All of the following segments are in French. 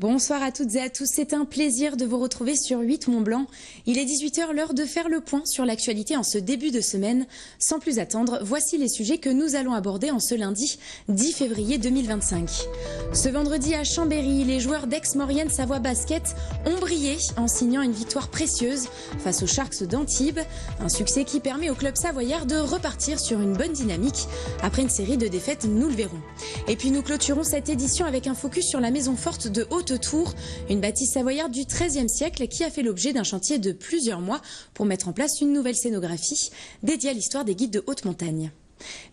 Bonsoir à toutes et à tous, c'est un plaisir de vous retrouver sur 8 Mont-Blanc. Il est 18h, l'heure de faire le point sur l'actualité en ce début de semaine. Sans plus attendre, voici les sujets que nous allons aborder en ce lundi 10 février 2025. Ce vendredi à Chambéry, les joueurs d'Aix-Maurienne Savoie Basket ont brillé en signant une victoire précieuse face aux Sharks d'Antibes. Un succès qui permet au club savoyard de repartir sur une bonne dynamique après une série de défaites, nous le verrons. Et puis nous clôturons cette édition avec un focus sur la maison forte de Haute-Tour, une bâtisse savoyarde du XIIIe siècle qui a fait l'objet d'un chantier de plusieurs mois pour mettre en place une nouvelle scénographie dédiée à l'histoire des guides de haute montagne.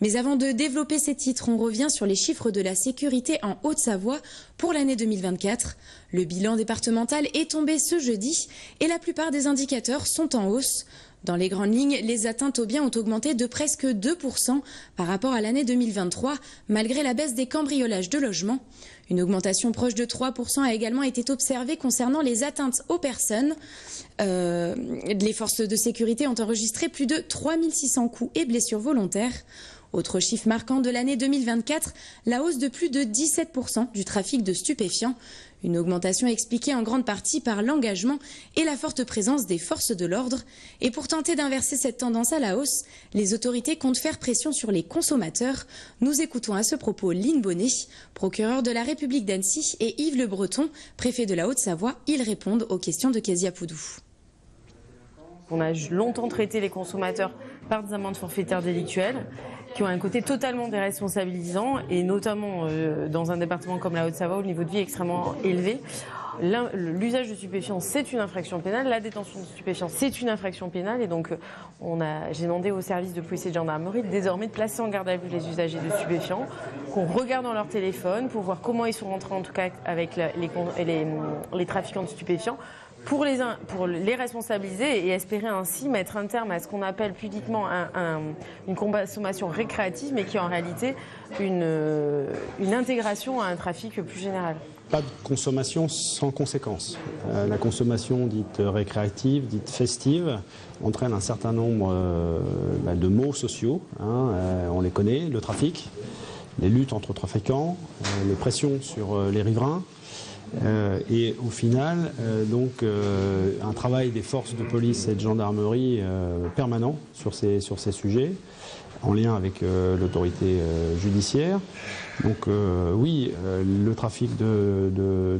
Mais avant de développer ces titres, on revient sur les chiffres de la sécurité en Haute-Savoie pour l'année 2024. Le bilan départemental est tombé ce jeudi et la plupart des indicateurs sont en hausse. Dans les grandes lignes, les atteintes aux biens ont augmenté de presque 2% par rapport à l'année 2023, malgré la baisse des cambriolages de logements. Une augmentation proche de 3% a également été observée concernant les atteintes aux personnes. Les forces de sécurité ont enregistré plus de 3600 coups et blessures volontaires. Autre chiffre marquant de l'année 2024, la hausse de plus de 17% du trafic de stupéfiants. Une augmentation expliquée en grande partie par l'engagement et la forte présence des forces de l'ordre. Et pour tenter d'inverser cette tendance à la hausse, les autorités comptent faire pression sur les consommateurs. Nous écoutons à ce propos Lynn Bonnet, procureur de la République d'Annecy, et Yves Le Breton, préfet de la Haute-Savoie. Ils répondent aux questions de Kezia Poudou. On a longtemps traité les consommateurs par des amendes forfaitaires délictuelles qui ont un côté totalement déresponsabilisant et notamment dans un département comme la Haute-Savoie où le niveau de vie est extrêmement élevé. L'usage de stupéfiants, c'est une infraction pénale. La détention de stupéfiants, c'est une infraction pénale. Et donc, j'ai demandé au service de police et de gendarmerie désormais de placer en garde à vue les usagers de stupéfiants, qu'on regarde dans leur téléphone pour voir comment ils sont rentrés en tout cas avec les trafiquants de stupéfiants, pour les responsabiliser et espérer ainsi mettre un terme à ce qu'on appelle pudiquement une consommation récréative, mais qui est en réalité une intégration à un trafic plus général. Pas de consommation sans conséquence. La consommation dite récréative, dite festive, entraîne un certain nombre de maux sociaux. On les connaît, le trafic, les luttes entre trafiquants, les pressions sur les riverains. Et au final, un travail des forces de police et de gendarmerie permanent sur ces sujets, en lien avec l'autorité judiciaire. Donc oui, le trafic de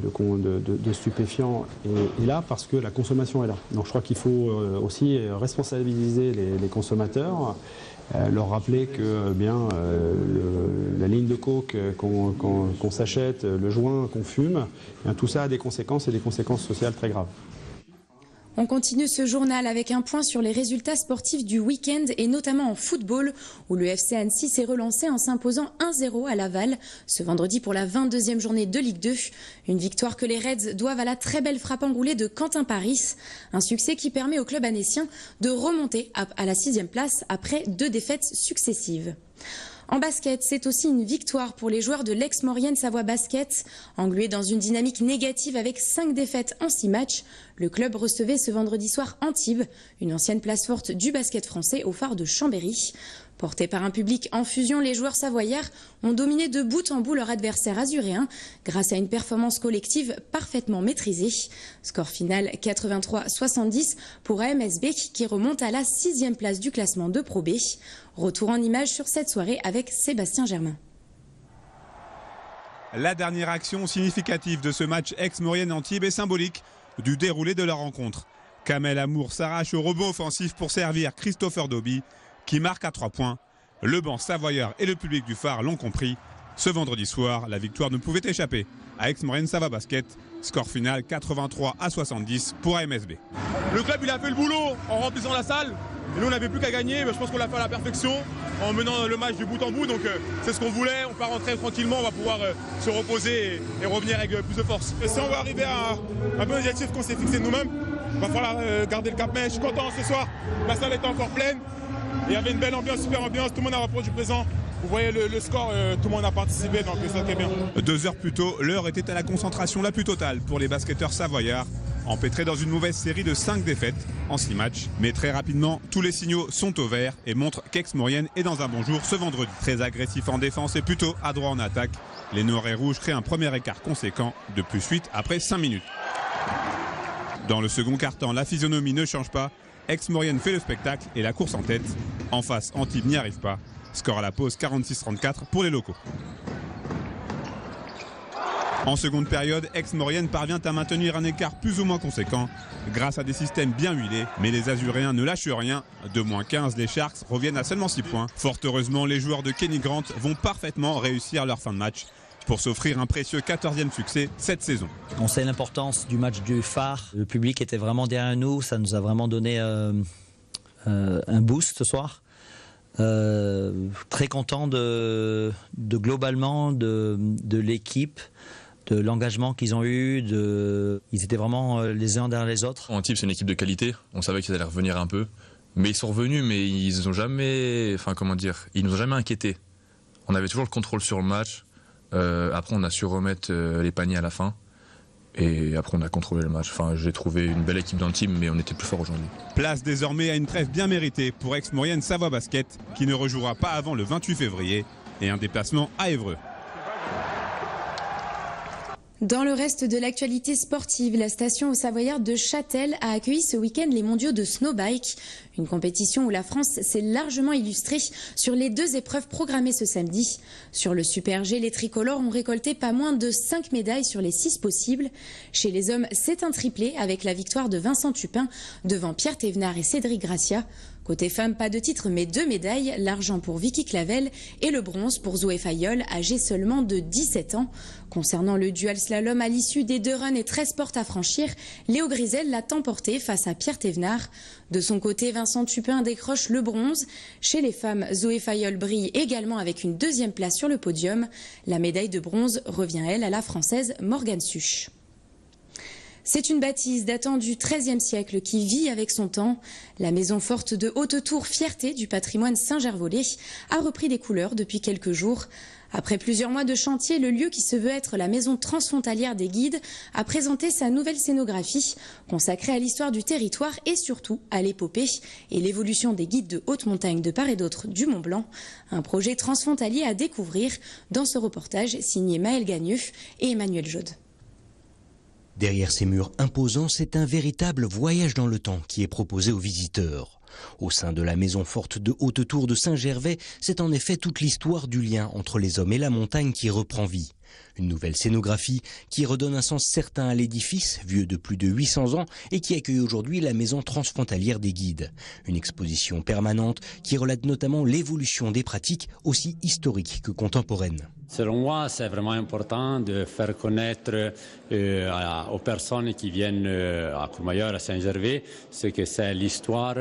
stupéfiants est là parce que la consommation est là. Donc je crois qu'il faut aussi responsabiliser les consommateurs. Leur rappeler que la ligne de coke qu'on s'achète, le joint qu'on fume, tout ça a des conséquences et des conséquences sociales très graves. On continue ce journal avec un point sur les résultats sportifs du week-end et notamment en football où le FC Annecy s'est relancé en s'imposant 1-0 à Laval ce vendredi pour la 22e journée de Ligue 2. Une victoire que les Reds doivent à la très belle frappe enroulée de Quentin Paris. Un succès qui permet au club annécien de remonter à la 6e place après 2 défaites successives. En basket, c'est aussi une victoire pour les joueurs de l'Aix-Maurienne Savoie Basket. Englué dans une dynamique négative avec 5 défaites en 6 matchs, le club recevait ce vendredi soir Antibes, une ancienne place forte du basket français au phare de Chambéry. Portés par un public en fusion, les joueurs savoyards ont dominé de bout en bout leur adversaire azuréen grâce à une performance collective parfaitement maîtrisée. Score final 83-70 pour AMSB qui remonte à la 6e place du classement de Pro B. Retour en images sur cette soirée avec Sébastien Germain. La dernière action significative de ce match Aix-Maurienne-Antibes est symbolique du déroulé de la rencontre. Kamel Amour s'arrache au rebond offensif pour servir Christopher Doby qui marque à 3 points. Le banc savoyard et le public du phare l'ont compris. Ce vendredi soir, la victoire ne pouvait échapper à Aix-Maurienne Savoie Basket. Score final 83-70 pour AMSB. Le club il a fait le boulot en remplissant la salle. Et nous on n'avait plus qu'à gagner, mais je pense qu'on l'a fait à la perfection en menant le match de bout en bout. Donc c'est ce qu'on voulait, on peut rentrer tranquillement, on va pouvoir se reposer et revenir avec plus de force. Et si on veut arriver à un bon objectif qu'on s'est fixé nous-mêmes, il va falloir garder le cap. Mais je suis content ce soir, la salle était encore pleine. Il y avait une belle ambiance, super ambiance, tout le monde a répondu présent. Vous voyez le score, tout le monde a participé, donc ça très bien. 2 heures plus tôt, l'heure était à la concentration la plus totale pour les basketteurs savoyards. empêtré dans une mauvaise série de 5 défaites en 6 matchs. Mais très rapidement, tous les signaux sont au vert et montrent qu'Aix-Maurienne est dans un bon jour ce vendredi. Très agressif en défense et plutôt adroit en attaque, les Noirs et Rouges créent un premier écart conséquent de +8 après 5 minutes. Dans le second quart-temps, la physionomie ne change pas. Aix-Maurienne fait le spectacle et la course en tête. En face, Antibes n'y arrive pas. Score à la pause 46-34 pour les locaux. En seconde période, Aix-Maurienne parvient à maintenir un écart plus ou moins conséquent grâce à des systèmes bien huilés. Mais les Azuréens ne lâchent rien. De -15, les Sharks reviennent à seulement 6 points. Fort heureusement, les joueurs de Kenny Grant vont parfaitement réussir leur fin de match pour s'offrir un précieux 14e succès cette saison. On sait l'importance du match du phare. Le public était vraiment derrière nous. Ça nous a vraiment donné un boost ce soir. Très content globalement de l'équipe, de l'engagement qu'ils ont eu. Ils étaient vraiment les uns derrière les autres. Antibes, c'est une équipe de qualité. On savait qu'ils allaient revenir un peu. Mais ils sont revenus, mais ils nous ont jamais inquiétés. On avait toujours le contrôle sur le match. Après, on a su remettre les paniers à la fin. Et après, on a contrôlé le match. Enfin, j'ai trouvé une belle équipe dans le team, mais on était plus fort aujourd'hui. Place désormais à une trêve bien méritée pour Aix-Maurienne Savoie Basket, qui ne rejouera pas avant le 28 février, et un déplacement à Évreux. Dans le reste de l'actualité sportive, la station aux Savoyards de Châtel a accueilli ce week-end les mondiaux de snowbike. Une compétition où la France s'est largement illustrée sur les 2 épreuves programmées ce samedi. Sur le Super G, les tricolores ont récolté pas moins de 5 médailles sur les 6 possibles. Chez les hommes, c'est un triplé avec la victoire de Vincent Tupin devant Pierre Thévenard et Cédric Gracia. Côté femmes, pas de titre mais 2 médailles, l'argent pour Vicky Clavel et le bronze pour Zoé Fayolle, âgée seulement de 17 ans. Concernant le dual slalom, à l'issue des 2 runs et 13 portes à franchir, Léo Grisel l'a emporté face à Pierre Thévenard. De son côté, Vincent Tupin décroche le bronze. Chez les femmes, Zoé Fayolle brille également avec une 2e place sur le podium. La médaille de bronze revient, elle, à la Française Morgane Such. C'est une bâtisse datant du XIIIe siècle qui vit avec son temps. La maison forte de Haute-Tour, fierté du patrimoine Saint-Gervolais, a repris des couleurs depuis quelques jours. Après plusieurs mois de chantier, le lieu qui se veut être la maison transfrontalière des guides a présenté sa nouvelle scénographie consacrée à l'histoire du territoire et surtout à l'épopée et l'évolution des guides de haute montagne de part et d'autre du Mont-Blanc. Un projet transfrontalier à découvrir dans ce reportage signé Maël Gagneux et Emmanuel Jaude. Derrière ces murs imposants, c'est un véritable voyage dans le temps qui est proposé aux visiteurs. Au sein de la maison forte de Haute-Tour de Saint-Gervais, c'est en effet toute l'histoire du lien entre les hommes et la montagne qui reprend vie. Une nouvelle scénographie qui redonne un sens certain à l'édifice, vieux de plus de 800 ans et qui accueille aujourd'hui la maison transfrontalière des guides. Une exposition permanente qui relate notamment l'évolution des pratiques aussi historiques que contemporaines. Selon moi, c'est vraiment important de faire connaître aux personnes qui viennent à Courmayeur, à Saint-Gervais, ce que c'est l'histoire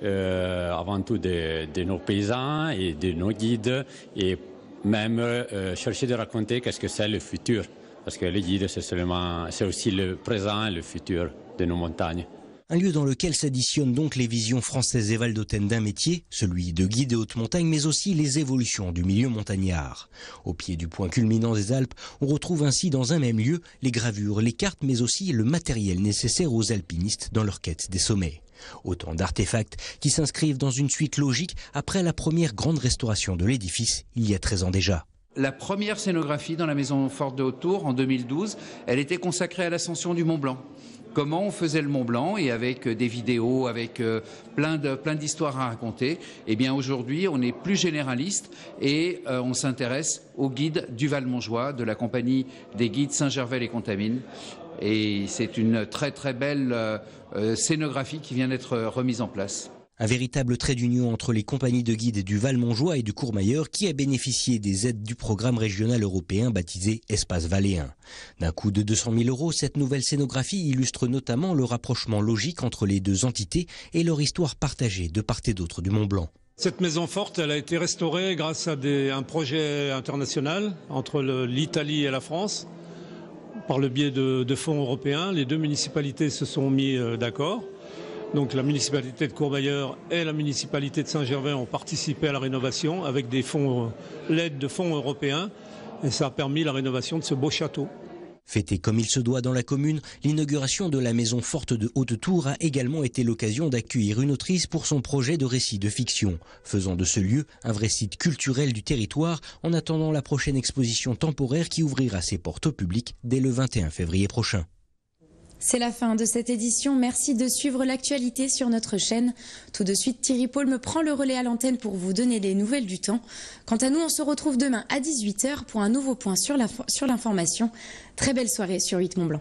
avant tout de nos paysans et de nos guides et même chercher de raconter qu'est-ce que c'est le futur. Parce que les guides, c'est aussi le présent et le futur de nos montagnes. Un lieu dans lequel s'additionnent donc les visions françaises et valdôtaines d'un métier, celui de guide et haute montagne, mais aussi les évolutions du milieu montagnard. Au pied du point culminant des Alpes, on retrouve ainsi dans un même lieu les gravures, les cartes, mais aussi le matériel nécessaire aux alpinistes dans leur quête des sommets. Autant d'artefacts qui s'inscrivent dans une suite logique après la première grande restauration de l'édifice, il y a 13 ans déjà. La première scénographie dans la maison forte de Haute-Tour, en 2012, elle était consacrée à l'ascension du Mont Blanc. Comment on faisait le Mont Blanc et avec des vidéos, avec plein d'histoires à raconter. Eh bien aujourd'hui, on est plus généraliste et on s'intéresse aux guides du Val-Montjoie, de la compagnie des guides Saint-Gervais-les-Contamines. Et c'est une très très belle scénographie qui vient d'être remise en place. Un véritable trait d'union entre les compagnies de guides du Val-Montjoie et du Courmayeur qui a bénéficié des aides du programme régional européen baptisé Espace Valléen. D'un coût de 200 000 €, cette nouvelle scénographie illustre notamment le rapprochement logique entre les deux entités et leur histoire partagée de part et d'autre du Mont-Blanc. Cette maison forte, elle a été restaurée grâce à un projet international entre l'Italie et la France par le biais de fonds européens. Les deux municipalités se sont mis d'accord. Donc la municipalité de Courmayeur et la municipalité de Saint-Gervais ont participé à la rénovation avec l'aide de fonds européens et ça a permis la rénovation de ce beau château. Fêtée comme il se doit dans la commune, l'inauguration de la maison forte de Haute-Tour a également été l'occasion d'accueillir une autrice pour son projet de récit de fiction, faisant de ce lieu un vrai site culturel du territoire en attendant la prochaine exposition temporaire qui ouvrira ses portes au public dès le 21 février prochain. C'est la fin de cette édition. Merci de suivre l'actualité sur notre chaîne. Tout de suite, Thierry Paul me prend le relais à l'antenne pour vous donner les nouvelles du temps. Quant à nous, on se retrouve demain à 18h pour un nouveau point sur l'information. Très belle soirée sur 8 Mont-Blanc.